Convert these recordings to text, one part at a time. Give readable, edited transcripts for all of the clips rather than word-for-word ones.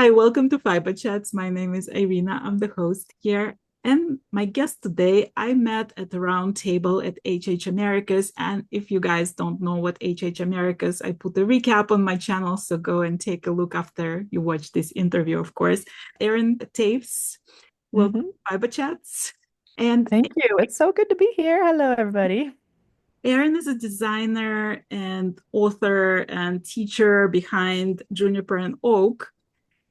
Hi, welcome to Fiberchats. My name is Irina. I'm the host here. And my guest today, I met at the round table at HH Americas. And if you guys don't know what HH Americas, I put a recap on my channel. So go and take a look after you watch this interview, of course. Erin Toews, welcome hmm to Fiberchats. And Thank you. It's so good to be here. Hello, everybody. Erin is a designer and author and teacher behind Juniper and Oak.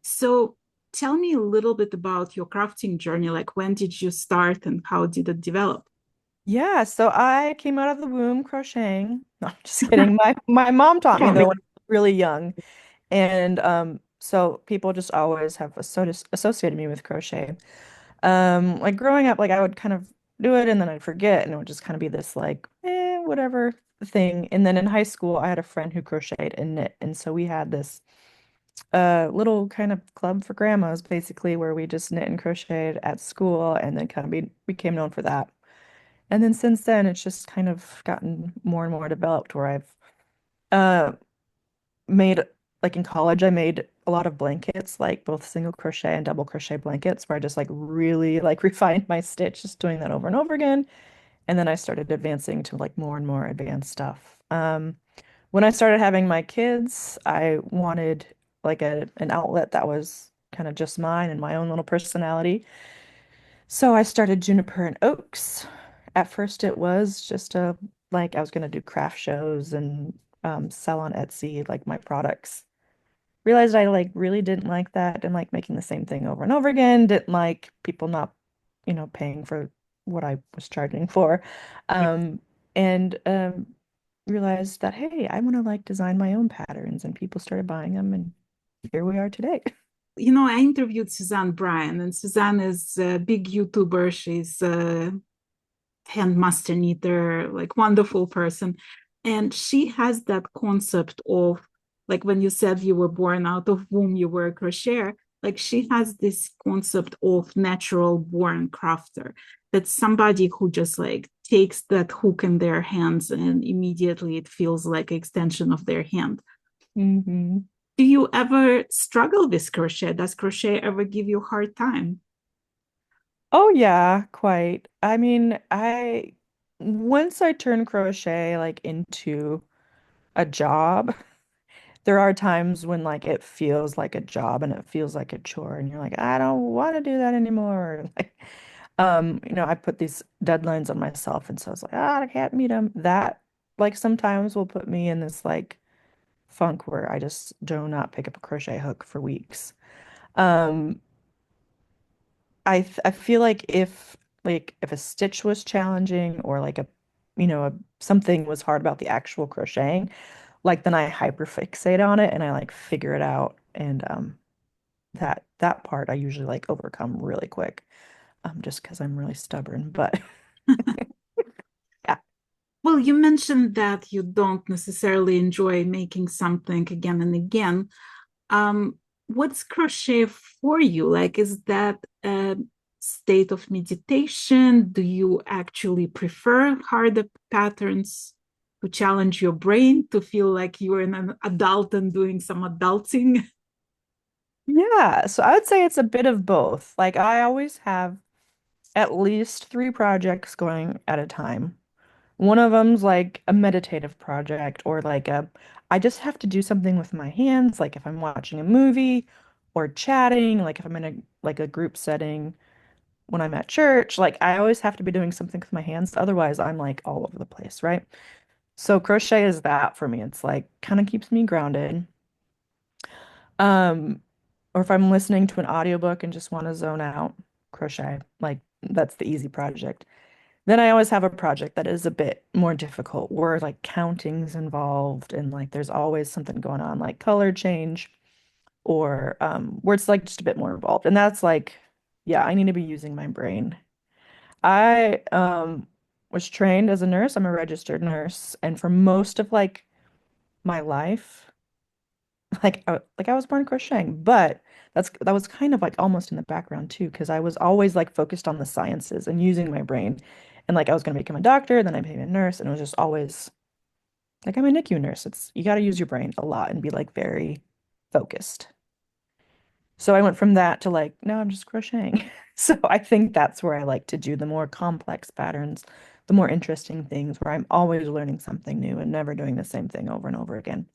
So tell me a little bit about your crafting journey. Like, when did you start and how did it develop? Yeah, so I came out of the womb crocheting. No, I'm just kidding. My mom taught me though when I was really young. And so people just always have associated me with crochet. Like growing up, like I would kind of do it and then I'd forget and it would just kind of be this like, whatever thing. And then in high school, I had a friend who crocheted and knit. And so we had this little kind of club for grandmas, basically, where we just knit and crocheted at school and then kind of became known for that. And then since then, it's just kind of gotten more and more developed where I've uh, made, like in college, I made a lot of blankets, like both single crochet and double crochet blankets, where I just like really like refined my stitch, just doing that over and over again. And then I started advancing to like more and more advanced stuff. When I started having my kids, I wanted like an outlet that was kind of just mine and my own little personality. So I started Juniper and Oakes. At first, it was just a like I was gonna do craft shows and sell on Etsy like my products. Realized I like really didn't like that and like making the same thing over and over again. Didn't like people not, paying for what I was charging for. Um, and realized that hey, I want to like design my own patterns and people started buying them and here we are today. I interviewed Suzanne Bryan, and Suzanne is a big YouTuber. She's a hand master knitter, like wonderful person. And she has that concept of, like, when you said you were born out of womb, you were a crocheter. Like, she has this concept of natural born crafter. That's somebody who just like takes that hook in their hands and immediately it feels like an extension of their hand. hmm Do you ever struggle with crochet? Does crochet ever give you a hard time? Oh yeah, quite. I mean, I once I turn crochet like into a job, there are times when like it feels like a job and it feels like a chore and you're like, I don't want to do that anymore. Like, I put these deadlines on myself and so I was like, ah, I can't meet them. That like sometimes will put me in this like funk where I just do not pick up a crochet hook for weeks. Um, I feel like if a stitch was challenging or like something was hard about the actual crocheting, like then I hyperfixate on it and I like figure it out and that part I usually like overcome really quick just because I'm really stubborn. But yeah. Well, you mentioned that you don't necessarily enjoy making something again and again. What's crochet for you? Like, is that a state of meditation? Do you actually prefer harder patterns to challenge your brain, to feel like you're an adult and doing some adulting? Yeah, so I would say it's a bit of both. Like I always have at least three projects going at a time. One of them's like a meditative project or I just have to do something with my hands, like if I'm watching a movie or chatting, like if I'm in a group setting when I'm at church, like I always have to be doing something with my hands. Otherwise, I'm like all over the place, right? So crochet is that for me. It's like kind of keeps me grounded. Um, or if I'm listening to an audiobook and just want to zone out, crochet, like that's the easy project. Then I always have a project that is a bit more difficult where like counting's involved and like there's always something going on like color change or where it's like just a bit more involved. And that's like, yeah, I need to be using my brain. I was trained as a nurse. I'm a registered nurse, and for most of like my life, like I was born crocheting, but that was kind of like almost in the background too, because I was always like focused on the sciences and using my brain. And like I was gonna become a doctor, then I became a nurse, and it was just always like I'm a NICU nurse. It's you gotta use your brain a lot and be like very focused. So I went from that to like, no, I'm just crocheting. So I think that's where I like to do the more complex patterns, the more interesting things where I'm always learning something new and never doing the same thing over and over again.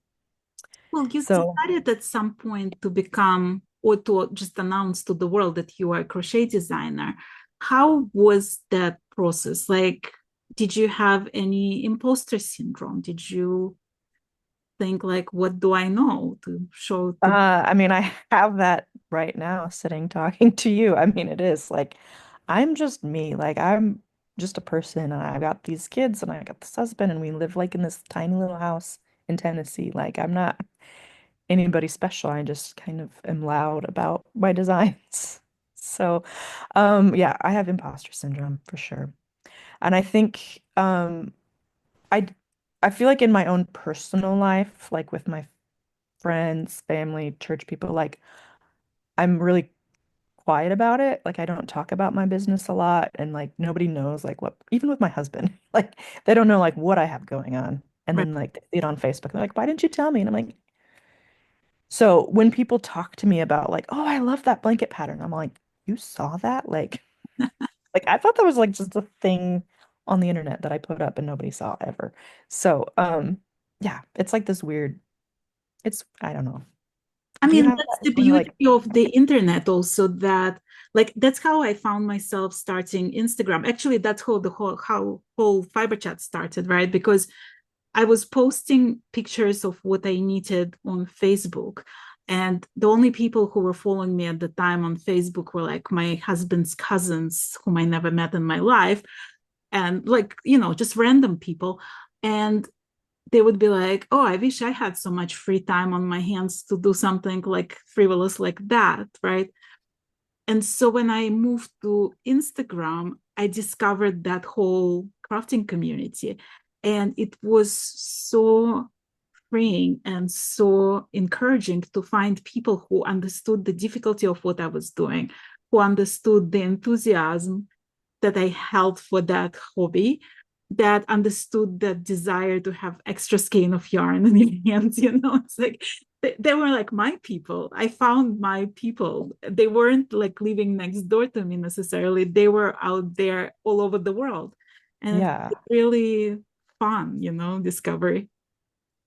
Well, you So decided at some point to become or to just announce to the world that you are a crochet designer. How was that process? Like, did you have any imposter syndrome? Did you think like, what do I know to show to I mean, I have that right now sitting talking to you. I mean, it is like I'm just me. Like I'm just a person and I got these kids and I got this husband and we live like in this tiny little house in Tennessee. Like I'm not anybody special. I just kind of am loud about my designs. So, yeah, I have imposter syndrome for sure. And I think I I feel like in my own personal life, like with my friends, family, church people, like I'm really quiet about it. Like I don't talk about my business a lot and like nobody knows like what even with my husband, like they don't know like what I have going on. And right. then like they see it on Facebook. They're like, why didn't you tell me? And I'm like, so when people talk to me about like, oh, I love that blanket pattern, I'm like, you saw that? Like I thought that was like just a thing on the internet that I put up and nobody saw ever. So, yeah, it's like this weird, it's I don't know. I Do you mean, have that's that the when you're beauty like, of the internet also that like that's how I found myself starting Instagram. Actually, that's how the whole Fiberchat started, right? Because I was posting pictures of what I needed on Facebook. And the only people who were following me at the time on Facebook were like my husband's cousins, whom I never met in my life, and like, just random people. And they would be like, oh, I wish I had so much free time on my hands to do something like frivolous like that, right? And so when I moved to Instagram, I discovered that whole crafting community. And it was so freeing and so encouraging to find people who understood the difficulty of what I was doing, who understood the enthusiasm that I held for that hobby, that understood that desire to have extra skein of yarn in your hands. It's like they were like my people. I found my people. They weren't like living next door to me necessarily. They were out there all over the world. And yeah, it's really fun, discovery.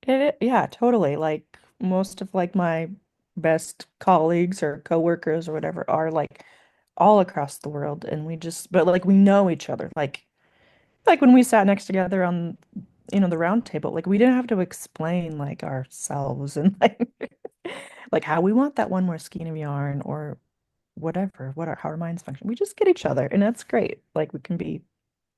yeah, totally. Like most of like my best colleagues or coworkers or whatever are like all across the world and we just but like we know each other. Like when we sat next together on the round table, like we didn't have to explain like ourselves and like like how we want that one more skein of yarn or whatever, how our minds function. We just get each other and that's great. Like we can be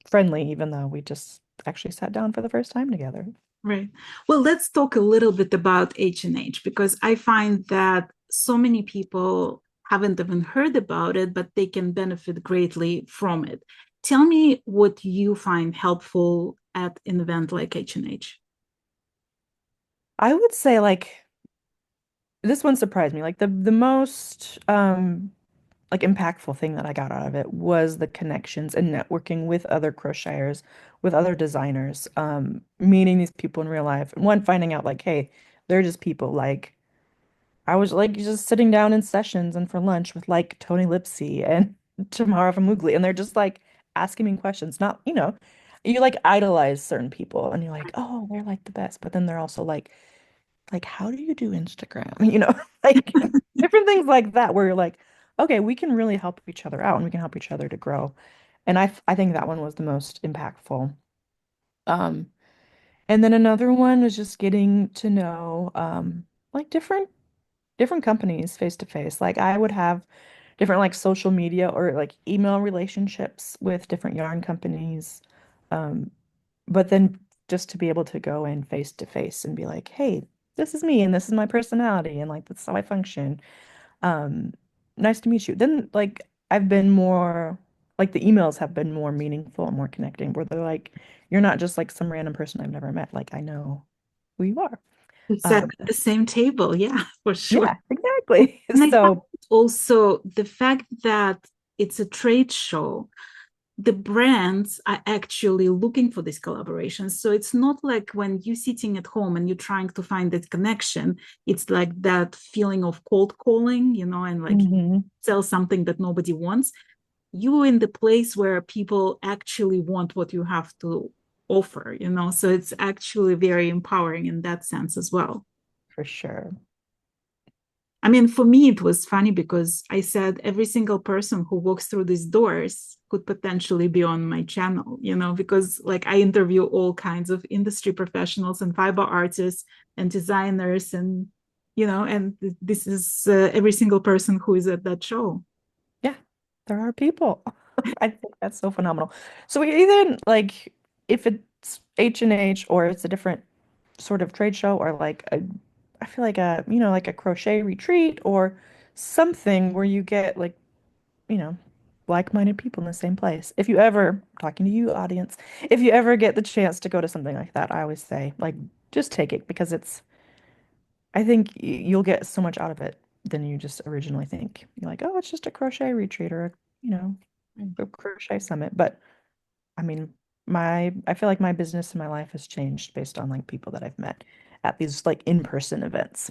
friendly even though we just actually sat down for the first time together. Right. Well, let's talk a little bit about H&H because I find that so many people haven't even heard about it, but they can benefit greatly from it. Tell me what you find helpful at an event like H&H. I would say like this one surprised me. Like the most like impactful thing that I got out of it was the connections and networking with other crocheters, with other designers, meeting these people in real life. And one finding out like, hey, they're just people. Like I was like just sitting down in sessions and for lunch with like Tony Lipsy and Tamara from Moogly, and they're just like asking me questions. Not, you like idolize certain people and you're like, oh, they're like the best. But then they're also like how do you do Instagram? Like different things like that where you're like, okay, we can really help each other out and we can help each other to grow. And I think that one was the most impactful. Um, and then another one was just getting to know like different companies face to face. Like I would have different like social media or like email relationships with different yarn companies. Um, but then just to be able to go in face to face and be like, hey, this is me and this is my personality and like this is how I function. Um, Nice to meet you. Then like I've been more like the emails have been more meaningful and more connecting where they're like, you're not just like some random person I've never met. Like I know who you are. We sat Um, at the same table, yeah, for sure. yeah, exactly. And I find So also the fact that it's a trade show, the brands are actually looking for these collaborations. So it's not like when you're sitting at home and you're trying to find that connection, it's like that feeling of cold calling, and like Hmm. sell something that nobody wants. You're in the place where people actually want what you have to offer. So it's actually very empowering in that sense as well. For sure. I mean, for me, it was funny because I said every single person who walks through these doors could potentially be on my channel, because like I interview all kinds of industry professionals and fiber artists and designers and this is every single person who is at that show. Yeah, there are people. I think that's so phenomenal. So we even like if it's H&H or it's a different sort of trade show or like I feel like like a crochet retreat or something where you get like, you know, like-minded people in the same place. If you ever, talking to you audience, if you ever get the chance to go to something like that, I always say like just take it because I think you'll get so much out of it than you just originally think. You're like, oh, it's just a crochet retreat or a crochet summit. But I mean, I feel like my business and my life has changed based on like people that I've met at these like in-person events.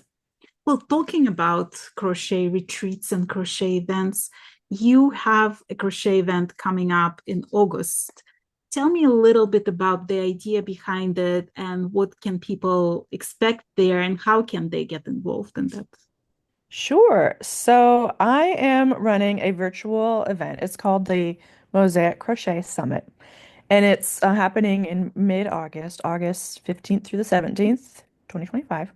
Well, talking about crochet retreats and crochet events, you have a crochet event coming up in August. Tell me a little bit about the idea behind it and what can people expect there and how can they get involved in that? Sure. So I am running a virtual event. It's called the Mosaic Crochet Summit, and it's happening in mid-August, August 15th through the 17th, 2025.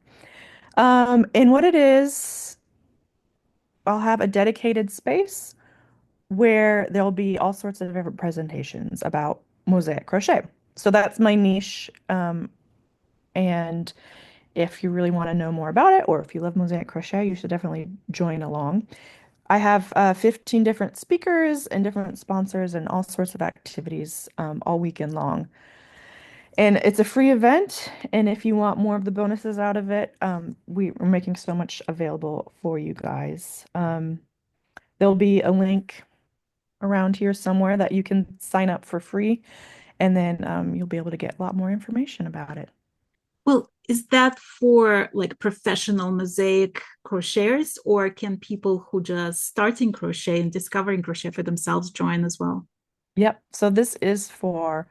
And what it is, I'll have a dedicated space where there'll be all sorts of different presentations about mosaic crochet. So that's my niche. And if you really want to know more about it, or if you love mosaic crochet, you should definitely join along. I have 15 different speakers and different sponsors and all sorts of activities all weekend long. And it's a free event. And if you want more of the bonuses out of it, we're making so much available for you guys. There'll be a link around here somewhere that you can sign up for free, and then you'll be able to get a lot more information about it. Well, is that for like professional mosaic crocheters, or can people who just starting crochet and discovering crochet for themselves join as well? Yep. So this is for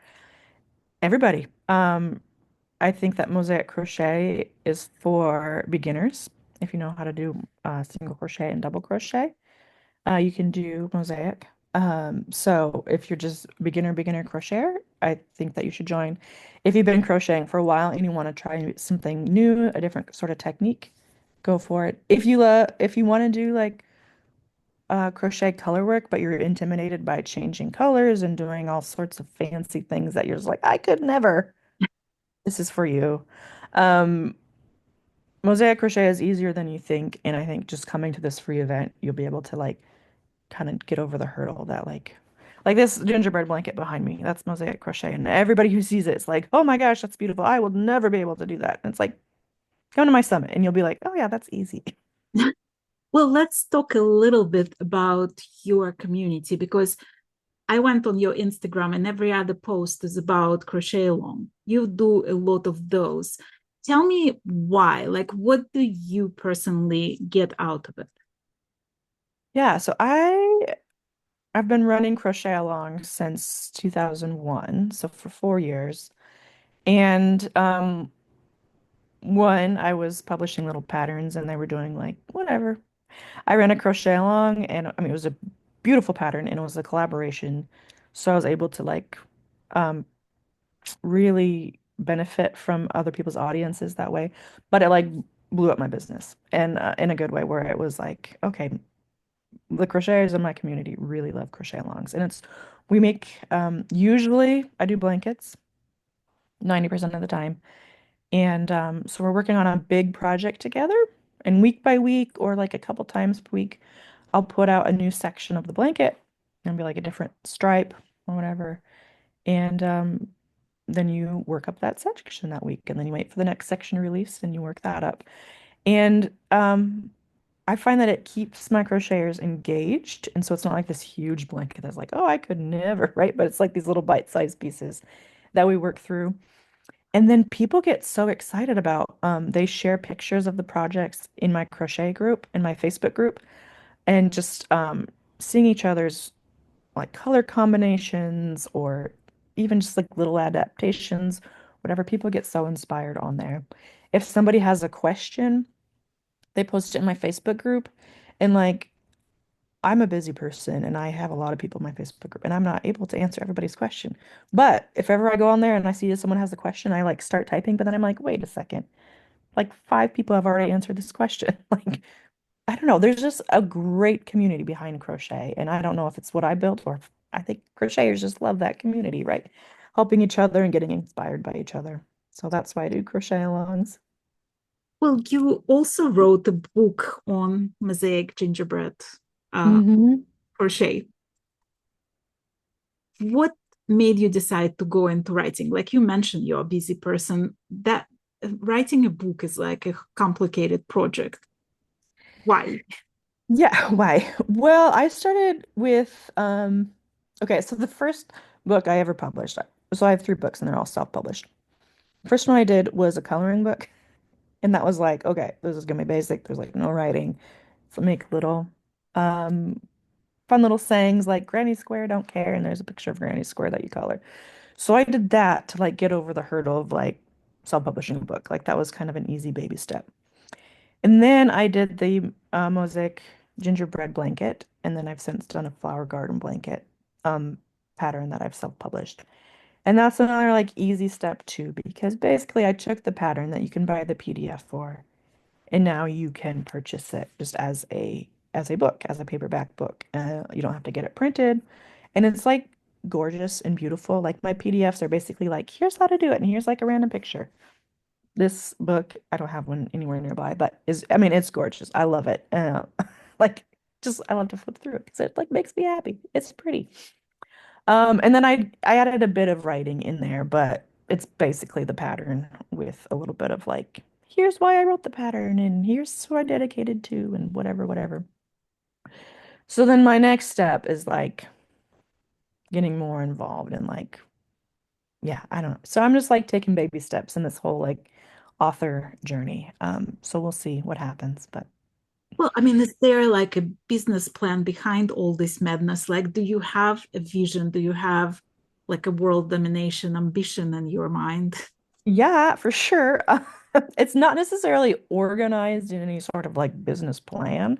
everybody. I think that mosaic crochet is for beginners. If you know how to do single crochet and double crochet, you can do mosaic. So if you're just beginner crocheter, I think that you should join. If you've been crocheting for a while and you want to try something new, a different sort of technique, go for it. If you want to do like crochet color work, but you're intimidated by changing colors and doing all sorts of fancy things that you're just like, I could never. This is for you. Um, Mosaic crochet is easier than you think, and I think just coming to this free event, you'll be able to like kind of get over the hurdle that like this gingerbread blanket behind me, that's mosaic crochet, and everybody who sees it is like, oh my gosh, that's beautiful. I will never be able to do that. And it's like, come to my summit, and you'll be like, oh yeah, that's easy. Well, let's talk a little bit about your community because I went on your Instagram and every other post is about crochet along. You do a lot of those. Tell me why. Like, what do you personally get out of it? Yeah, so I've been running crochet along since 2001, so for 4 years. And one, I was publishing little patterns and they were doing like whatever. I ran a crochet along and I mean it was a beautiful pattern and it was a collaboration. So I was able to like um really benefit from other people's audiences that way. But it like blew up my business and in a good way where it was like, okay, the crocheters in my community really love crochet alongs. And we make usually I do blankets 90% of the time. And so we're working on a big project together. And week by week, or like a couple times per week, I'll put out a new section of the blanket and be like a different stripe or whatever. And then you work up that section that week. And then you wait for the next section to release and you work that up. And I find that it keeps my crocheters engaged. And so it's not like this huge blanket that's like, oh, I could never, right? But it's like these little bite-sized pieces that we work through. And then people get so excited about, they share pictures of the projects in my crochet group, in my Facebook group, and just seeing each other's like color combinations or even just like little adaptations, whatever. People get so inspired on there. If somebody has a question, they post it in my Facebook group, and like I'm a busy person and I have a lot of people in my Facebook group and I'm not able to answer everybody's question. But if ever I go on there and I see that someone has a question, I like start typing, but then I'm like, wait a second. Like five people have already answered this question. Like, I don't know. There's just a great community behind crochet. And I don't know if it's what I built or if I think crocheters just love that community, right? Helping each other and getting inspired by each other. So that's why I do crochet alongs. Well, you also wrote a book on mosaic gingerbread uh, Hmm. crochet. What made you decide to go into writing? Like you mentioned, you're a busy person. That writing a book is like a complicated project. Why? Yeah, why? Well, I started with okay, so the first book I ever published. So I have three books and they're all self-published. The first one I did was a coloring book, and that was like, okay, this is gonna be basic. There's like no writing. So make little um fun little sayings like Granny Square don't care, and there's a picture of Granny Square that you color. So I did that to like get over the hurdle of like self-publishing a book. Like that was kind of an easy baby step. And then I did the mosaic gingerbread blanket, and then I've since done a flower garden blanket um, pattern that I've self-published. And that's another like easy step too, because basically I took the pattern that you can buy the PDF for, and now you can purchase it just as a book, as a paperback book. You don't have to get it printed, and it's like gorgeous and beautiful. Like my PDFs are basically like, here's how to do it, and here's like a random picture. This book, I don't have one anywhere nearby, but I mean, it's gorgeous. I love it. Like, just I love to flip through it because it like makes me happy. It's pretty. And then I added a bit of writing in there, but it's basically the pattern with a little bit of like, here's why I wrote the pattern, and here's who I dedicated to, and whatever, whatever. So then my next step is like getting more involved in like, yeah, I don't know. So I'm just like taking baby steps in this whole like author journey. So we'll see what happens. But Well, I mean, is there like a business plan behind all this madness? Like, do you have a vision? Do you have like a world domination ambition in your mind? yeah, for sure. It's not necessarily organized in any sort of like business plan,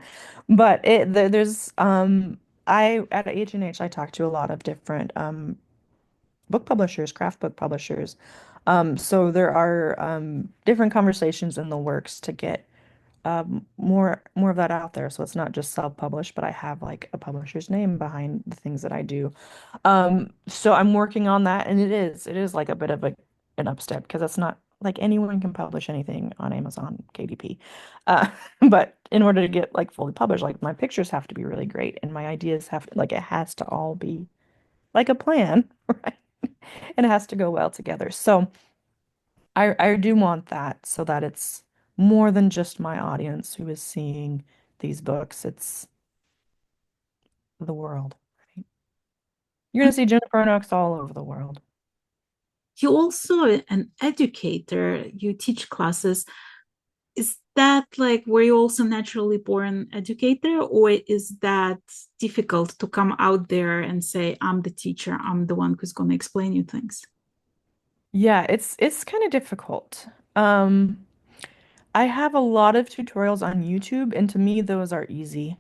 but there's I at H&H I talk to a lot of different book publishers, craft book publishers. So there are different conversations in the works to get more of that out there. So it's not just self-published, but I have like a publisher's name behind the things that I do. So I'm working on that, and it is like a bit of an upstep because it's not like anyone can publish anything on Amazon KDP. Uh, but in order to get like fully published, like my pictures have to be really great, and my ideas have to like it has to all be like a plan, right? And it has to go well together. So I do want that so that it's more than just my audience who is seeing these books. It's the world, right? You're gonna see Juniper Oakes all over the world. You also an educator, you teach classes. Is that like were you also naturally born educator, or is that difficult to come out there and say, I'm the teacher, I'm the one who's going to explain you things? Yeah, it's kind of difficult. Um, I have a lot of tutorials on YouTube, and to me, those are easy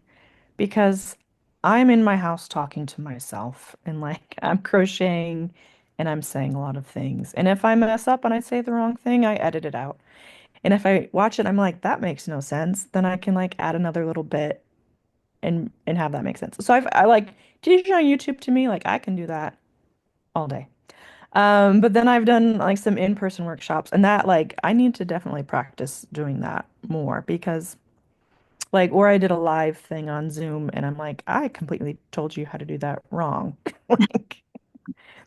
because I'm in my house talking to myself and like I'm crocheting and I'm saying a lot of things. And if I mess up and I say the wrong thing, I edit it out. And if I watch it, I'm like, that makes no sense. Then I can like add another little bit and have that make sense. So I like teaching on YouTube to me, like I can do that all day. But then I've done like some in-person workshops and that like I need to definitely practice doing that more because like or I did a live thing on Zoom and I'm like, I completely told you how to do that wrong. Like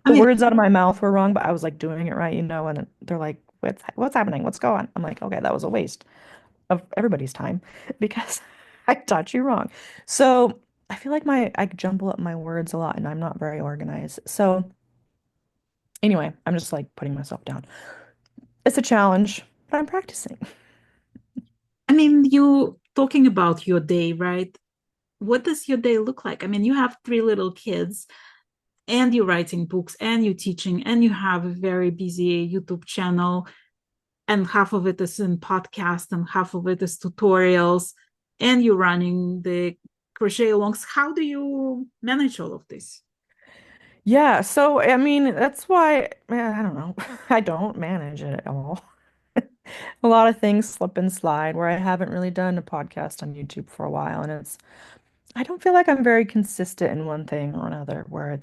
I the mean, words out of my mouth were wrong, but I was like doing it right, and they're like, what's happening? What's going on? I'm like, okay, that was a waste of everybody's time because I taught you wrong. So I feel like I jumble up my words a lot and I'm not very organized. So anyway, I'm just like putting myself down. It's a challenge, but I'm practicing. I mean, you talking about your day, right? What does your day look like? I mean, you have three little kids and you're writing books and you're teaching and you have a very busy YouTube channel, and half of it is in podcast and half of it is tutorials, and you're running the crochet alongs. How do you manage all of this? Yeah, so I mean, that's why, man, I don't know. I don't manage it at all. A lot of things slip and slide where I haven't really done a podcast on YouTube for a while, and I don't feel like I'm very consistent in one thing or another, where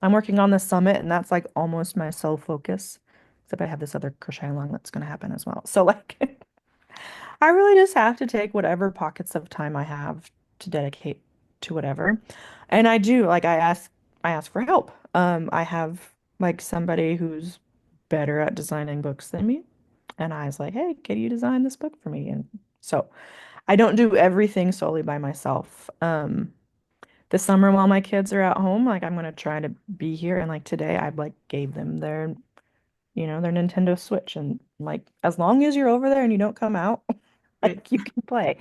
I'm working on the summit and that's like almost my sole focus. Except I have this other crochet along that's going to happen as well. So like I really just have to take whatever pockets of time I have to dedicate to whatever. And I do, like I ask for help. I have like somebody who's better at designing books than me. And I was like, hey, can you design this book for me? And so I don't do everything solely by myself. This summer while my kids are at home, like I'm gonna try to be here. And like today, I like gave them their, their Nintendo Switch, and like as long as you're over there and you don't come out, Right. like you can play.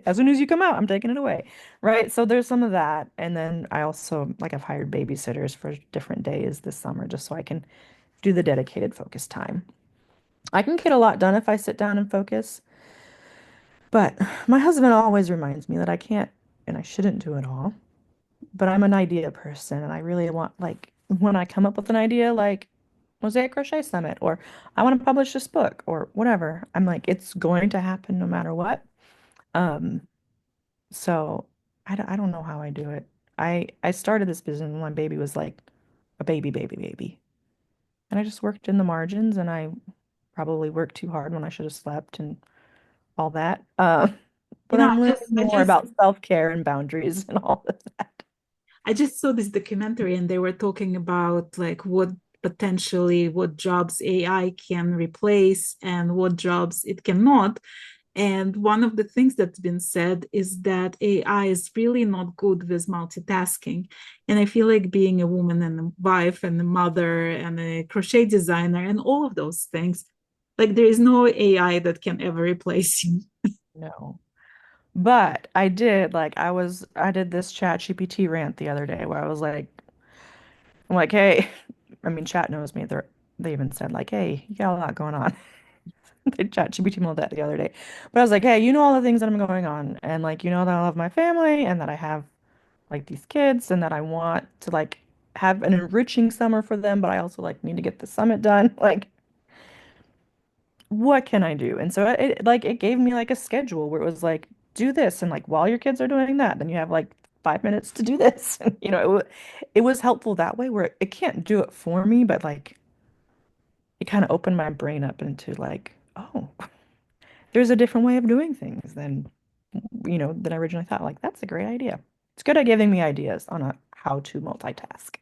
As soon as you come out, I'm taking it away. Right. So there's some of that. And then I also like I've hired babysitters for different days this summer just so I can do the dedicated focus time. I can get a lot done if I sit down and focus, but my husband always reminds me that I can't and I shouldn't do it all. But I'm an idea person and I really want like when I come up with an idea like Mosaic Crochet Summit or I want to publish this book or whatever, I'm like it's going to happen no matter what. Um, so I don't know how I do it. I started this business when my baby was like a baby. And I just worked in the margins and I probably worked too hard when I should have slept and all that. You But know, I'm I learning just I more just about self-care and boundaries and all of that. I just saw this documentary and they were talking about like what jobs AI can replace and what jobs it cannot. And one of the things that's been said is that AI is really not good with multitasking. And I feel like being a woman and a wife and a mother and a crochet designer and all of those things, like there is no AI that can ever replace you. No. But I did this chat GPT rant the other day where I'm like, hey, I mean chat knows me. They even said like, hey, you got a lot going on. They chat GPT modeled that the other day. But I was like, hey, you know all the things that I'm going on and like you know that I love my family and that I have like these kids and that I want to like have an enriching summer for them, but I also like need to get the summit done. Like what can I do? And so it gave me like a schedule where it was like, do this. And like while your kids are doing that, then you have like 5 minutes to do this. And, it was helpful that way where it can't do it for me, but like it kind of opened my brain up into like, oh, there's a different way of doing things than I originally thought. Like, that's a great idea. It's good at giving me ideas on how to multitask.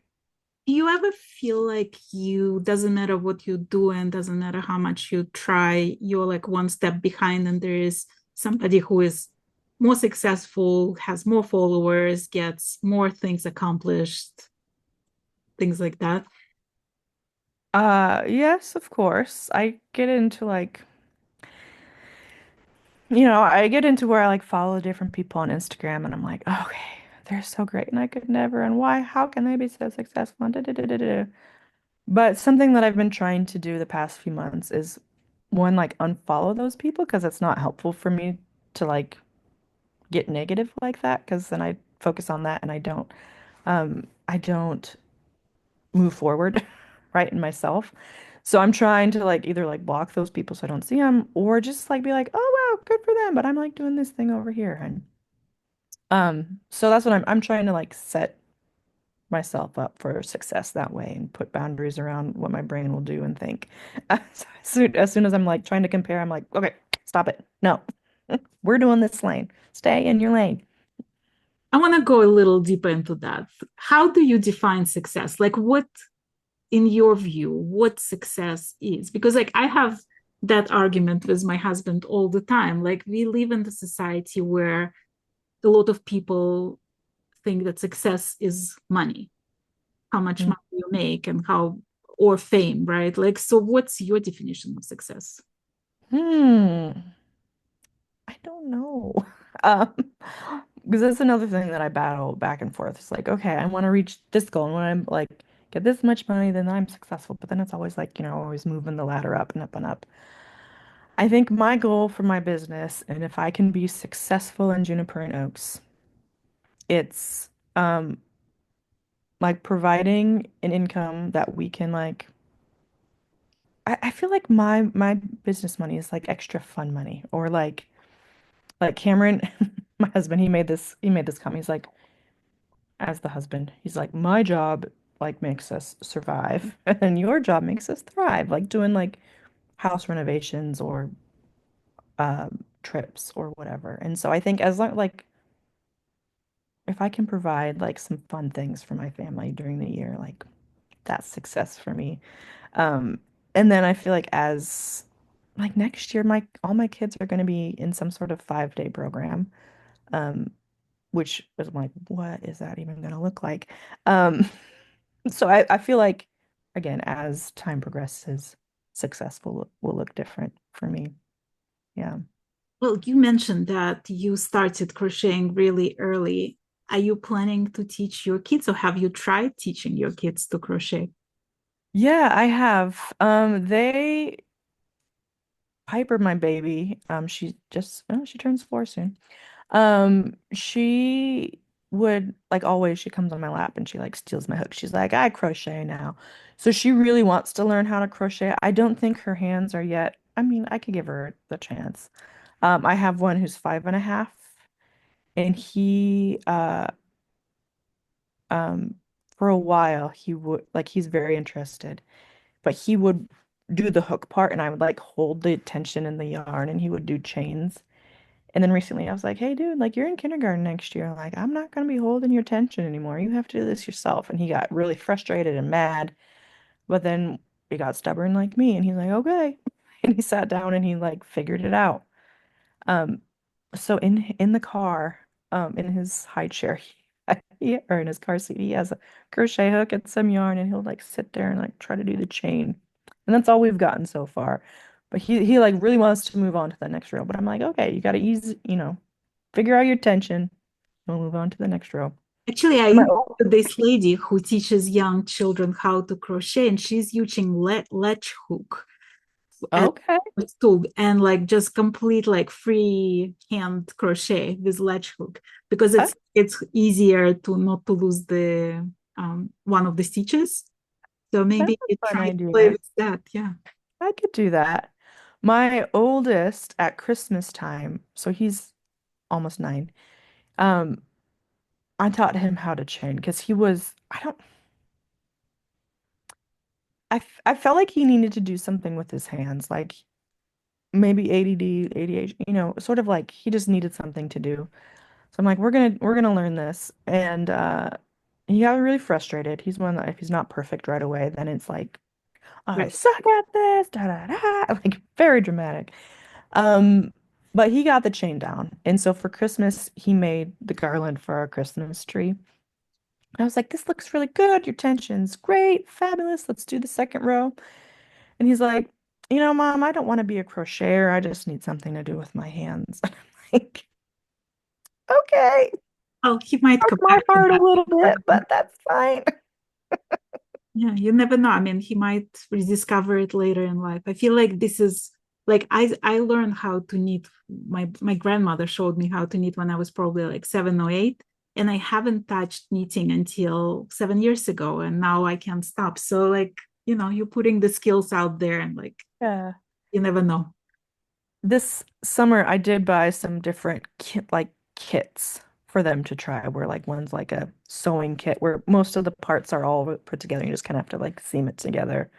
Do you ever feel like you doesn't matter what you do and doesn't matter how much you try, you're like one step behind and there is somebody who is more successful, has more followers, gets more things accomplished, things like that? Yes, of course. I get into like I get into where I like follow different people on Instagram and I'm like, okay, they're so great and I could never, and why, how can they be so successful? And da. But something that I've been trying to do the past few months is one, like unfollow those people because it's not helpful for me to like get negative like that because then I focus on that and I don't move forward right in myself. So I'm trying to like either like block those people so I don't see them or just like be like, oh wow, good for them, but I'm like doing this thing over here and so that's what I'm trying to like set myself up for success that way and put boundaries around what my brain will do and think. As soon as I'm like trying to compare, I'm like, okay, stop it. No, we're doing this lane. Stay in your lane. I want to go a little deeper into that. How do you define success? Like, what, in your view, what success is? Because, like, I have that argument with my husband all the time. Like, we live in the society where a lot of people think that success is money, how much Mm. money you make, and how, or fame, right? Like, so what's your definition of success? Hmm. I don't know. Um, because that's another thing that I battle back and forth. It's like, okay, I want to reach this goal, and when I'm like get this much money, then I'm successful. But then it's always like, always moving the ladder up and up and up. I think my goal for my business, and if I can be successful in Juniper and Oaks, it's like providing an income that we can like I feel like my business money is like extra fun money or like Cameron, my husband, he made this comment. He's like, as the husband, he's like, my job like makes us survive, and then your job makes us thrive, like doing like house renovations or trips or whatever. And so I think as long like if I can provide like some fun things for my family during the year, like that's success for me. Um, and then I feel like as like next year, my all my kids are going to be in some sort of 5-day program, um, which is like, what is that even going to look like? Um, so I feel like again, as time progresses, successful will look different for me. Yeah. Well, you mentioned that you started crocheting really early. Are you planning to teach your kids, or have you tried teaching your kids to crochet? Yeah, I have. Piper, my baby, she turns 4 soon. She would like always she comes on my lap and she like steals my hook. She's like, I crochet now. So she really wants to learn how to crochet. I don't think her hands are yet. I mean, I could give her the chance. I have one who's 5.5, and he um for a while he would like he's very interested, but he would do the hook part and I would like hold the tension in the yarn and he would do chains. And then recently I was like, hey, dude, like you're in kindergarten next year. Like, I'm not going to be holding your tension anymore. You have to do this yourself. And he got really frustrated and mad. But then he got stubborn like me. And he's like, okay. And he sat down and he like figured it out. Um, so in the car, in his high chair, or in his car seat, he has a crochet hook and some yarn, and he'll like sit there and like try to do the chain. And that's all we've gotten so far. But he like really wants to move on to the next row. But I'm like, okay, you got to figure out your tension. We'll move on to the next row. Actually, I And my know this lady who teaches young children how to crochet, and she's using latch hook as okay, a tool, and like just complete like free hand crochet with latch hook, because that, it's easier to not to lose the one of the stitches. So that's maybe a fun try to play idea. with that. Yeah. I could do that. My oldest at Christmas time, so he's almost 9. Um, I taught him how to chain because I don't, I felt like he needed to do something with his hands, like maybe ADD, ADHD, sort of like he just needed something to do. So I'm like, we're gonna learn this. And he got really frustrated. He's one that if he's not perfect right away, then it's like, I Right. suck at this, da da da, like very dramatic. Um, but he got the chain down. And so for Christmas, he made the garland for our Christmas tree. I was like, this looks really good. Your tension's great, fabulous. Let's do the second row. And he's like, Mom, I don't want to be a crocheter. I just need something to do with my hands. And I'm like, okay, Oh, he might broke come my back to heart a that. little bit, but that's fine. Yeah, you never know. I mean, he might rediscover it later in life. I feel like this is like I learned how to knit. My grandmother showed me how to knit when I was probably like 7 or 8, and I haven't touched knitting until 7 years ago, and now I can't stop. So like, you're putting the skills out there, and like Yeah. you never know. This summer, I did buy some different kits for them to try, where like one's like a sewing kit where most of the parts are all put together. You just kind of have to like seam it together,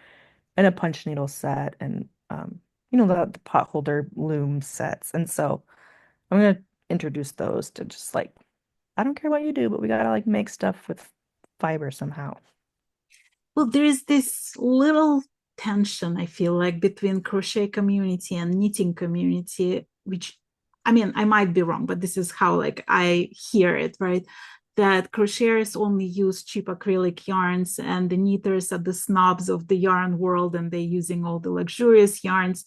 and a punch needle set, and the pot holder loom sets. And so I'm gonna introduce those to just like I don't care what you do, but we gotta like make stuff with fiber somehow. Well, there is this little tension, I feel like, between crochet community and knitting community, which, I mean, I might be wrong, but this is how like I hear it, right? That crocheters only use cheap acrylic yarns and the knitters are the snobs of the yarn world and they're using all the luxurious yarns.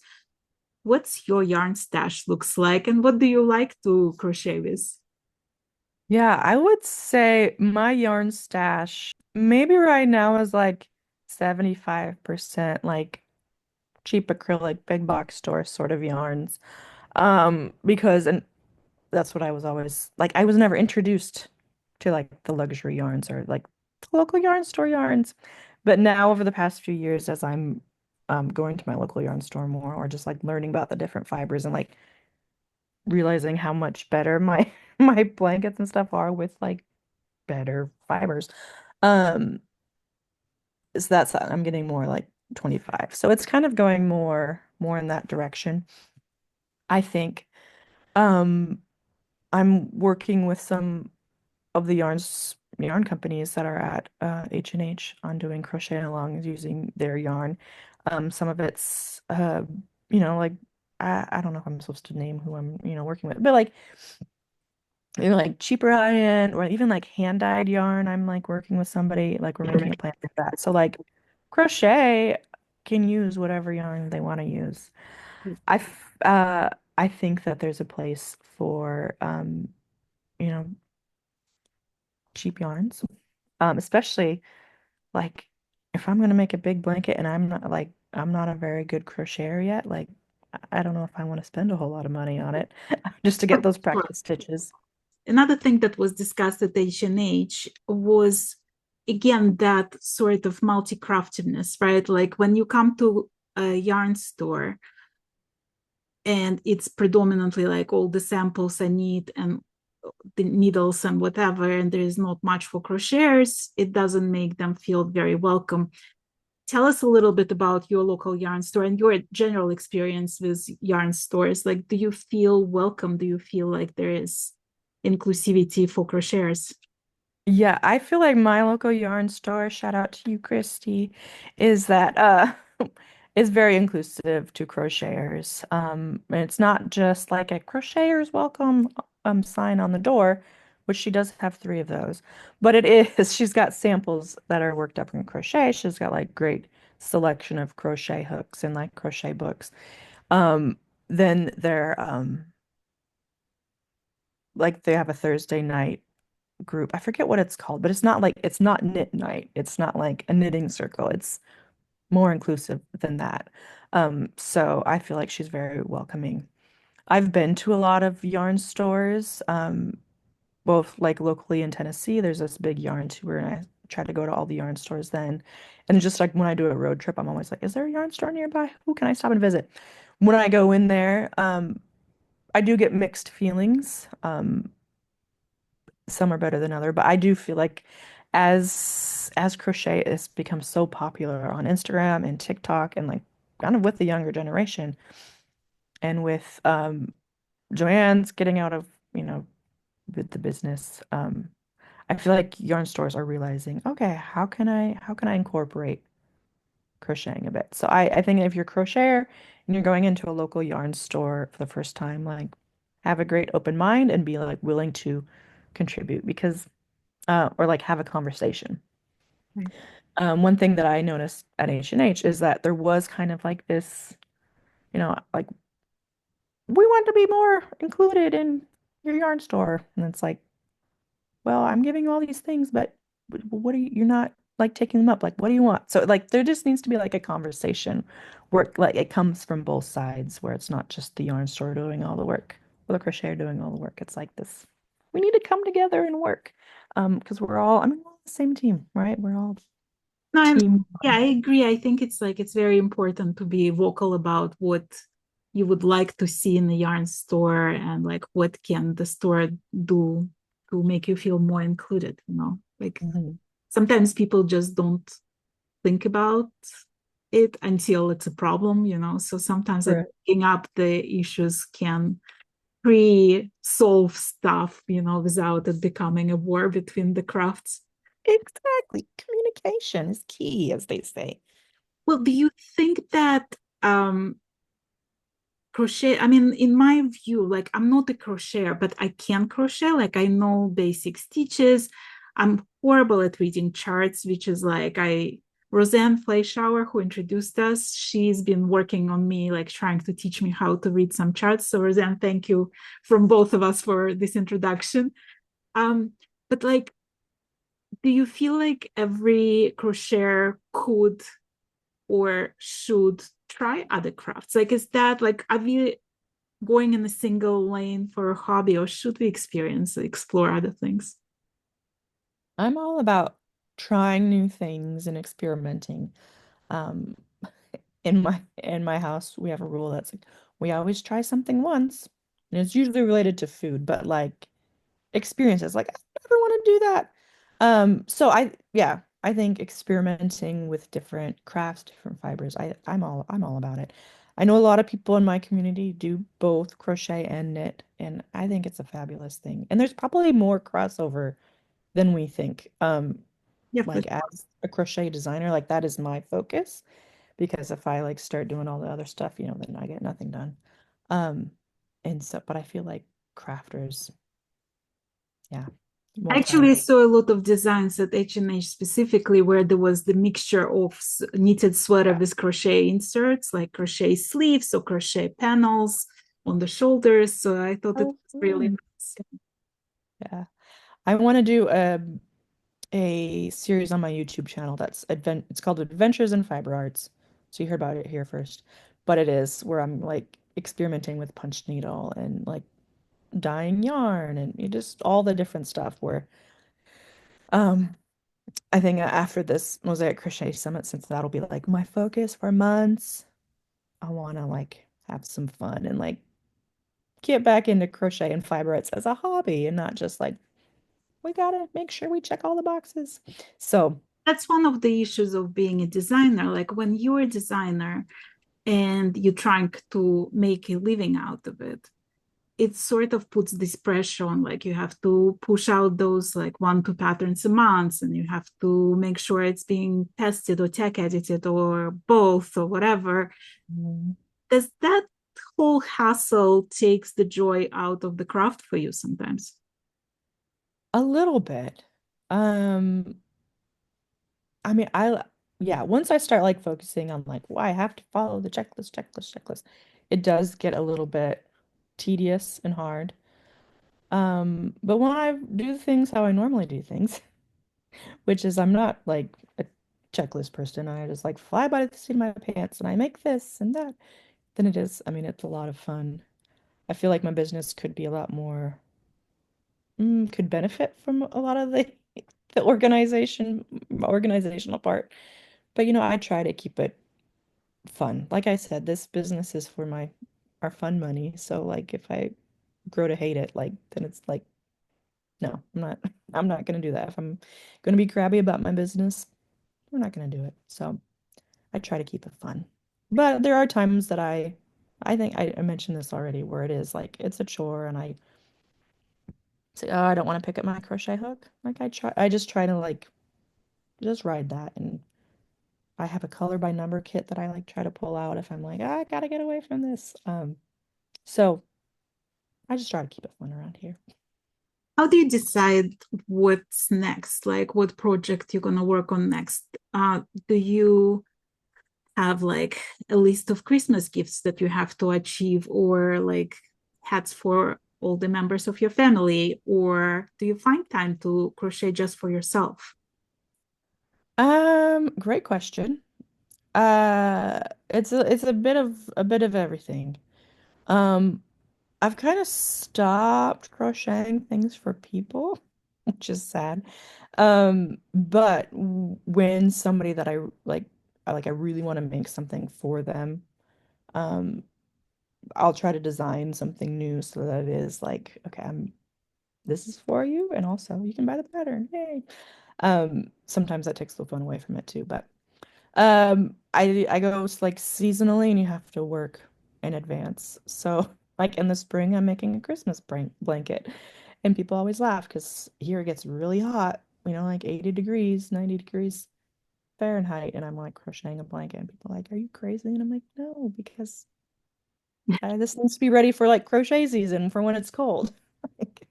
What's your yarn stash looks like and what do you like to crochet with? Yeah, I would say my yarn stash maybe right now is like 75% like cheap acrylic big box store sort of yarns. Because and that's what I was always like I was never introduced to like the luxury yarns or like the local yarn store yarns. But now over the past few years as I'm going to my local yarn store more or just like learning about the different fibers and like realizing how much better my my blankets and stuff are with like better fibers. Um, so that's I'm getting more like 25. So it's kind of going more in that direction. I think um I'm working with some of the yarn companies that are at H&H on doing crochet alongs using their yarn. Some of it's like I don't know if I'm supposed to name who I'm, working with, but like like cheaper high-end or even like hand-dyed yarn. I'm like working with somebody, like we're making a plan for that. So like crochet can use whatever yarn they want to use. I f- uh I think that there's a place for you know, cheap yarns. Especially like if I'm gonna make a big blanket and I'm not a very good crocheter yet, like I don't know if I want to spend a whole lot of money on it just to get Of those practice course. stitches. Another thing that was discussed at H&H was again that sort of multi-craftedness, right? Like when you come to a yarn store and it's predominantly like all the samples I need and the needles and whatever, and there is not much for crocheters, it doesn't make them feel very welcome. Tell us a little bit about your local yarn store and your general experience with yarn stores. Like, do you feel welcome? Do you feel like there is inclusivity for crocheters? Yeah, I feel like my local yarn store, shout out to you, Christy, is that is very inclusive to crocheters. And it's not just like a crocheters welcome sign on the door, which she does have three of those, but it is she's got samples that are worked up in crochet. She's got like great selection of crochet hooks and like crochet books. Um, then they're like they have a Thursday night group. I forget what it's called, but it's not knit night. It's not like a knitting circle. It's more inclusive than that. So I feel like she's very welcoming. I've been to a lot of yarn stores, both like locally in Tennessee. There's this big yarn tour, and I try to go to all the yarn stores then. And just like when I do a road trip, I'm always like, is there a yarn store nearby? Who can I stop and visit? When I go in there, I do get mixed feelings. Some are better than other, but I do feel like as crochet has become so popular on Instagram and TikTok and like kind of with the younger generation and with Joanne's getting out of, with the business, I feel like yarn stores are realizing, okay, how can I incorporate crocheting a bit? So I think if you're a crocheter and you're going into a local yarn store for the first time, like have a great open mind and be like willing to contribute because or like have a conversation. Right. One thing that I noticed at H&H is that there was kind of like this, like we want to be more included in your yarn store. And it's like, well, I'm giving you all these things, but what are you're not like taking them up. Like, what do you want? So like there just needs to be like a conversation where like it comes from both sides where it's not just the yarn store doing all the work or the crocheter doing all the work. It's like this, we need to come together and work. Because I mean, we're all the same team, right? We're all No, and team. yeah, I agree. I think it's like it's very important to be vocal about what you would like to see in the yarn store and like what can the store do to make you feel more included, you know? Like Mhm. sometimes people just don't think about it until it's a problem, you know? So sometimes like Right. picking up the issues can pre-solve stuff, you know, without it becoming a war between the crafts. Exactly. Communication is key, as they say. Well, do you think that crochet, I mean, in my view, like I'm not a crocheter, but I can crochet. Like I know basic stitches. I'm horrible at reading charts, which is like I Roseanne Fleischauer, who introduced us, she's been working on me, like trying to teach me how to read some charts. So Roseanne, thank you from both of us for this introduction. But like, do you feel like every crocheter could or should try other crafts? Like, is that like, are we going in a single lane for a hobby, or should we experience, explore other things? I'm all about trying new things and experimenting. Um, in my house, we have a rule that's like we always try something once, and it's usually related to food, but like experiences, like I never want to do that. So yeah, I think experimenting with different crafts, different fibers, I'm all about it. I know a lot of people in my community do both crochet and knit, and I think it's a fabulous thing. And there's probably more crossover than we think. Yeah, for Like as a crochet designer, like that is my focus because if I like start doing all the other stuff, then I get nothing done. Um, and so, but I feel like crafters, yeah, I multi. actually saw a lot of designs at H&H specifically where there was the mixture of knitted sweater with crochet inserts, like crochet sleeves or crochet panels on the shoulders. So I thought it Oh, was really fun. nice. Yeah. I want to do a series on my YouTube channel it's called Adventures in Fiber Arts. So you heard about it here first. But it is where I'm like experimenting with punched needle and like dyeing yarn and just all the different stuff where um I think after this Mosaic Crochet Summit, since that'll be like my focus for months, I want to like have some fun and like get back into crochet and fiber arts as a hobby and not just like we gotta make sure we check all the boxes. So, That's one of the issues of being a designer. Like when you're a designer and you're trying to make a living out of it, it sort of puts this pressure on, like you have to push out those like 1 2 patterns a month, and you have to make sure it's being tested or tech edited or both or whatever. mm, Does that whole hassle takes the joy out of the craft for you sometimes? a little bit. Um, I mean, yeah, once I start like focusing on like, why I have to follow the checklist, it does get a little bit tedious and hard. But when I do things how I normally do things, which is I'm not like a checklist person, I just like fly by the seat of my pants and I make this and that, then it is, I mean, it's a lot of fun. I feel like my business could be a lot more, could benefit from a lot of the organizational part. But I try to keep it fun. Like I said, this business is for our fun money. So like if I grow to hate it, like then it's like, no, I'm not gonna do that. If I'm gonna be crabby about my business, we're not gonna do it. So I try to keep it fun. But there are times that I think I mentioned this already where it is like it's a chore and I say, oh, I don't want to pick up my crochet hook. Like I just try to like just ride that and I have a color by number kit that I like try to pull out if I'm like, I gotta get away from this. So I just try to keep it fun around here. How do you decide what's next? Like what project you're gonna work on next? Do you have like a list of Christmas gifts that you have to achieve, or like hats for all the members of your family, or do you find time to crochet just for yourself? Great question. Uh, it's a bit of everything. Um, I've kind of stopped crocheting things for people, which is sad. But when somebody that I really want to make something for them, um, I'll try to design something new so that it is like, okay, this is for you, and also you can buy the pattern. Yay. Sometimes that takes the fun away from it too, but I go like seasonally and you have to work in advance. So like in the spring, I'm making a Christmas blanket, and people always laugh because here it gets really hot, like 80 degrees, 90 degrees. Fahrenheit and I'm like crocheting a blanket and people are like, are you crazy? And I'm like, no, because this needs to be ready for like crochet season for when it's cold. Like,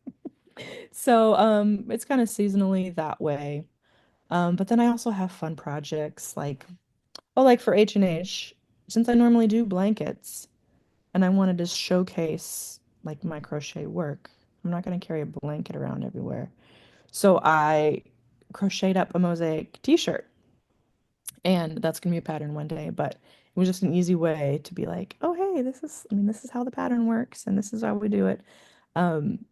so it's kind of seasonally that way. But then I also have fun projects like, oh, like for H&H, since I normally do blankets and I wanted to showcase like my crochet work, I'm not going to carry a blanket around everywhere. So I crocheted up a mosaic t-shirt and that's going to be a pattern one day, but it was just an easy way to be like, oh, hey, this is how the pattern works and this is how we do it. Um,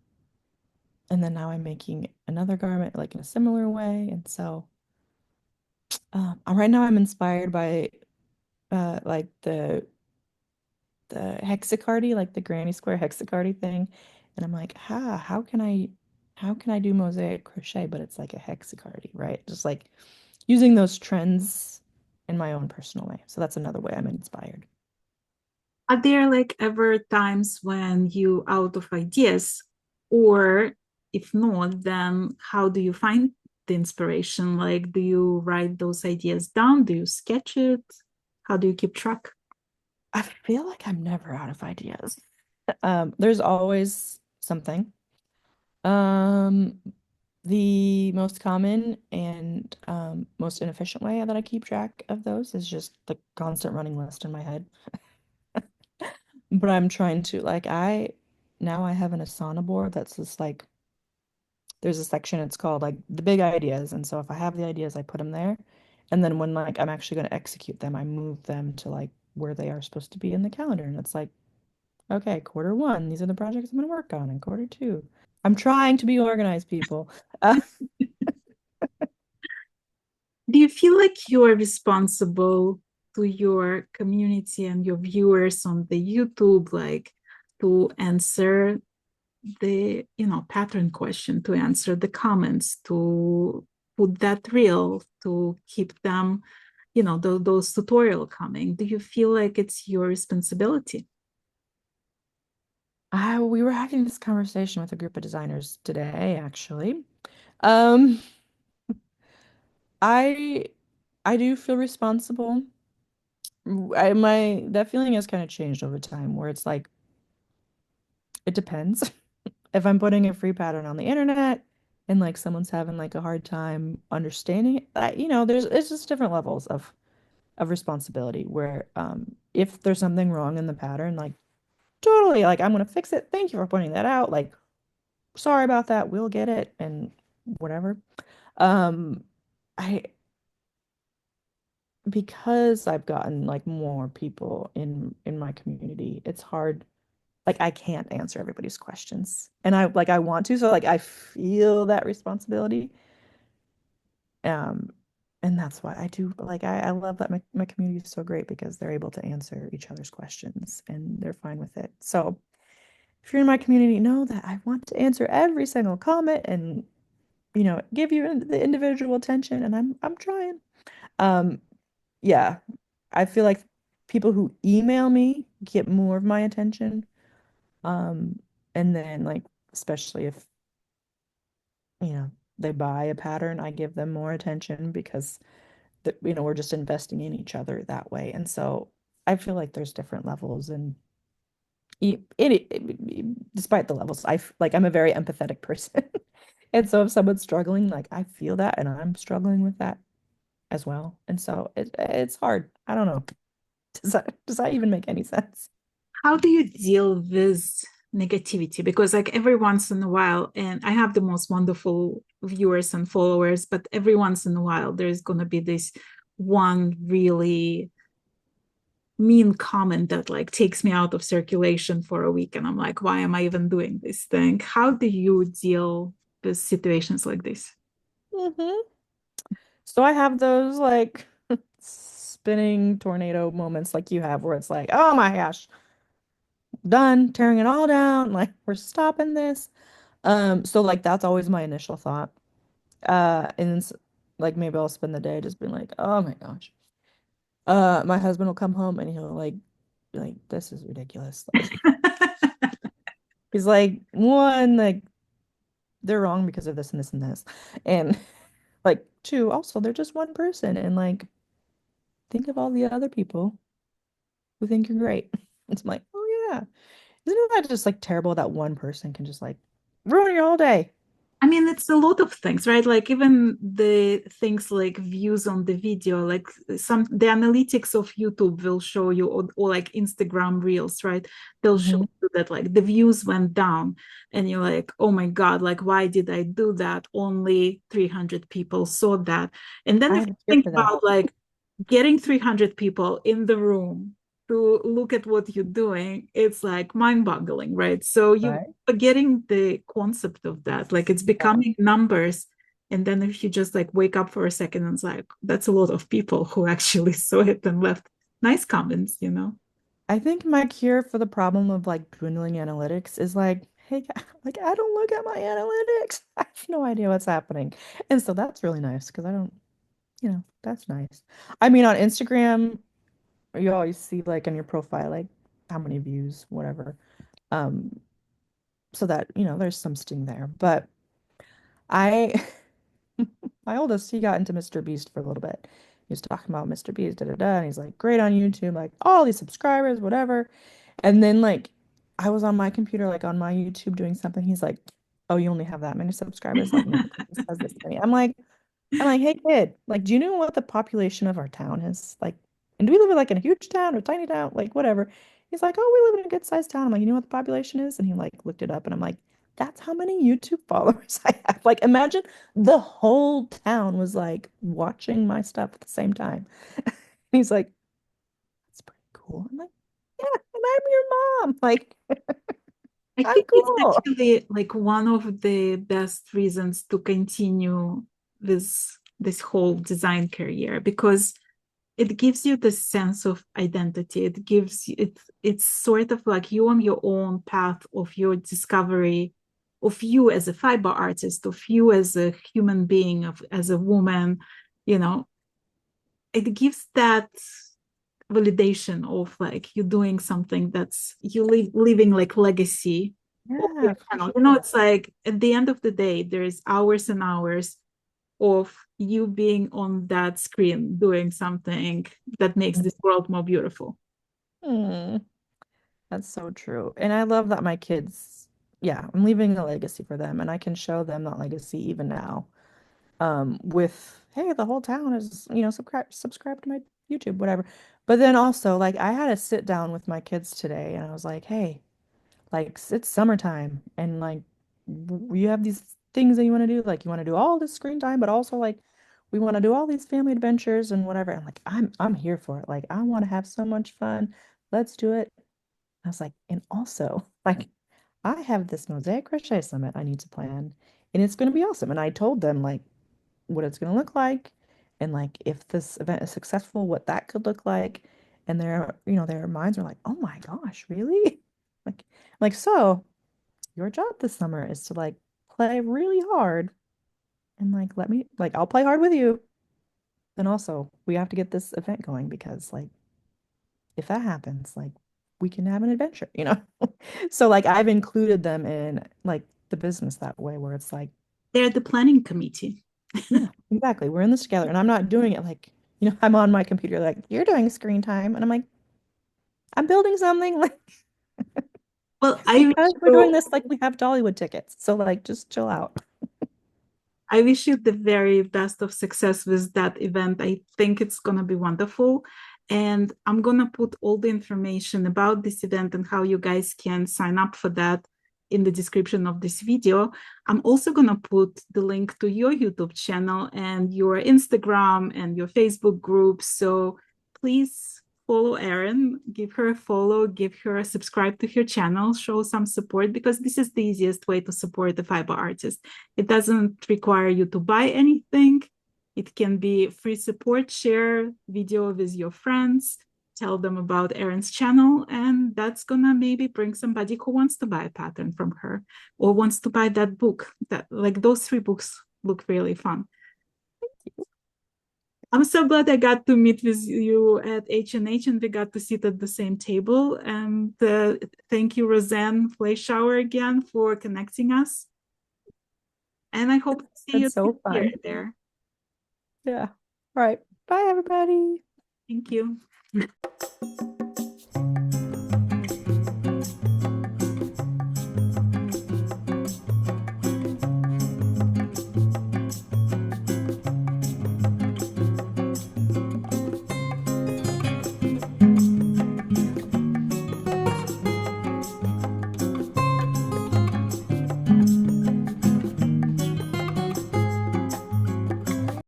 and then now I'm making another garment like in a similar way. And so right now I'm inspired by like the hexacardy, like the granny square hexacardy thing. And I'm like, how can I do mosaic crochet, but it's like a hexacardy, right? Just like using those trends in my own personal way. So that's another way I'm inspired. Are there like ever times when you out of ideas, or if not, then how do you find the inspiration? Like, do you write those ideas down? Do you sketch it? How do you keep track? I feel like I'm never out of ideas. There's always something. Um, the most common and most inefficient way that I keep track of those is just the constant running list in my head. But I'm trying to like I now I have an Asana board that's just like there's a section it's called like the big ideas. And so if I have the ideas, I put them there. And then when like I'm actually going to execute them, I move them to like where they are supposed to be in the calendar. And it's like, okay, quarter one, these are the projects I'm going to work on, and quarter two. I'm trying to be organized, people. Uh, Do you feel like you are responsible to your community and your viewers on the YouTube, like to answer the, pattern question, to answer the comments, to put that reel, to keep them, those tutorial coming? Do you feel like it's your responsibility? we were having this conversation with a group of designers today, actually. Um, I I do feel responsible. My that feeling has kind of changed over time, where it's like it depends. If I'm putting a free pattern on the internet and like someone's having like a hard time understanding it, there's it's just different levels of responsibility where if there's something wrong in the pattern, like totally like I'm gonna fix it. Thank you for pointing that out. Like sorry about that. We'll get it and whatever. Um I because I've gotten like more people in my community, it's hard. Like I can't answer everybody's questions. And I want to, so like I feel that responsibility. Um and that's why I do like I love that my community is so great because they're able to answer each other's questions and they're fine with it. So if you're in my community, know that I want to answer every single comment and give you the individual attention and I'm trying. Um yeah, I feel like people who email me get more of my attention. Um, and then like especially if, they buy a pattern, I give them more attention because we're just investing in each other that way. And so I feel like there's different levels and despite the levels, like I'm a very empathetic person. And so if someone's struggling, like I feel that and I'm struggling with that as well. And so it's hard. I don't know. Does that even make any sense? How do you deal with negativity? Because like every once in a while, and I have the most wonderful viewers and followers, but every once in a while there's going to be this one really mean comment that like takes me out of circulation for a week, and I'm like, why am I even doing this thing? How do you deal with situations like this? Hmm. So I have those like spinning tornado moments like you have where it's like, oh my gosh, done, tearing it all down, like we're stopping this. So like that's always my initial thought. And like maybe I'll spend the day just being like, oh my gosh. My husband will come home and he'll like be like, this is ridiculous. Like he's like, one, like they're wrong because of this and this and this. And like too. Also, they're just one person, and like think of all the other people who think you're great. It's like, oh yeah. Isn't that just like terrible that one person can just like ruin your whole day? I mean, it's a lot of things, right? Like even the things like views on the video, like some the analytics of YouTube will show you, or like Instagram Reels, right? They'll show Hmm. you that like the views went down, and you're like, oh my God, like why did I do that? Only 300 people saw that. And then I if am you here think for that. about like getting 300 people in the room to look at what you're doing, it's like mind-boggling, right? So you Right? forgetting the concept of that, like it's Yeah. becoming numbers. And then if you just like wake up for a second and it's like, that's a lot of people who actually saw it and left nice comments, you know? I think my cure for the problem of like dwindling analytics is like, hey, like I don't look at my analytics. I have no idea what's happening. And so that's really nice because I don't, that's nice. I mean, on Instagram, you always see like on your profile, like how many views, whatever. Um, so that, there's some sting there. But I my oldest, he got into Mr. Beast for a little bit. He was talking about Mr. Beast, da da da, and he's like, great on YouTube, like all these subscribers, whatever. And then like I was on my computer, like on my YouTube doing something. He's like, oh, you only have that many subscribers? Like nobody says this to me. I'm like, hey kid, like, do you know what the population of our town is? Like, and do we live in like in a huge town or tiny town? Like, whatever. He's like, oh, we live in a good sized town. I'm like, you know what the population is? And he like looked it up and I'm like, that's how many YouTube followers I have. Like, imagine the whole town was like watching my stuff at the same time. He's like, that's pretty cool. I'm like, yeah, and I'm your mom. Like, I I'm think it's cool. actually like one of the best reasons to continue this whole design career, because it gives you the sense of identity. It gives you it's sort of like you on your own path of your discovery of you as a fiber artist, of you as a human being, of as a woman, you know. It gives that validation of like you doing something that's you leaving like legacy of your Yeah, for channel. You know, sure. it's like at the end of the day, there's hours and hours of you being on that screen doing something that makes this world more beautiful. Hmm. That's so true. And I love that my kids, yeah, I'm leaving a legacy for them and I can show them that legacy even now. With, hey, the whole town is, subscribe to my YouTube, whatever. But then also, like, I had to sit down with my kids today and I was like, hey, like, it's summertime and like, you have these things that you want to do. Like, you want to do all this screen time, but also like, we want to do all these family adventures and whatever. And like, I'm here for it. Like, I want to have so much fun. Let's do it. I was like, and also, like, I have this Mosaic Crochet Summit I need to plan, and it's going to be awesome. And I told them, like, what it's going to look like, and like, if this event is successful, what that could look like. And their minds are like, oh my gosh, really? So your job this summer is to like play really hard and like let me, like, I'll play hard with you. And also, we have to get this event going because, like, if that happens, like we can have an adventure. So like I've included them in like the business that way where it's like, They're the planning committee. yeah, exactly. We're in this together. And I'm not doing it like, I'm on my computer like, you're doing screen time. And I'm like, I'm building something like Well, I wish because we're doing you this like we have Dollywood tickets. So like just chill out. I wish you the very best of success with that event. I think it's going to be wonderful. And I'm going to put all the information about this event and how you guys can sign up for that in the description of this video. I'm also going to put the link to your YouTube channel and your Instagram and your Facebook group. So please follow Erin, give her a follow, give her a subscribe to her channel, show some support, because this is the easiest way to support the fiber artist. It doesn't require you to buy anything. It can be free support. Share video with your friends, tell them about Erin's channel, and that's gonna maybe bring somebody who wants to buy a pattern from her or wants to buy that book. That like those three books look really fun. I'm so glad I got to meet with you at H&H and we got to sit at the same table. And thank you, Roseanne Fleischauer, again for connecting us. And I hope to see you It's so this year fun. there. Yeah. All right. Bye, everybody. Thank you.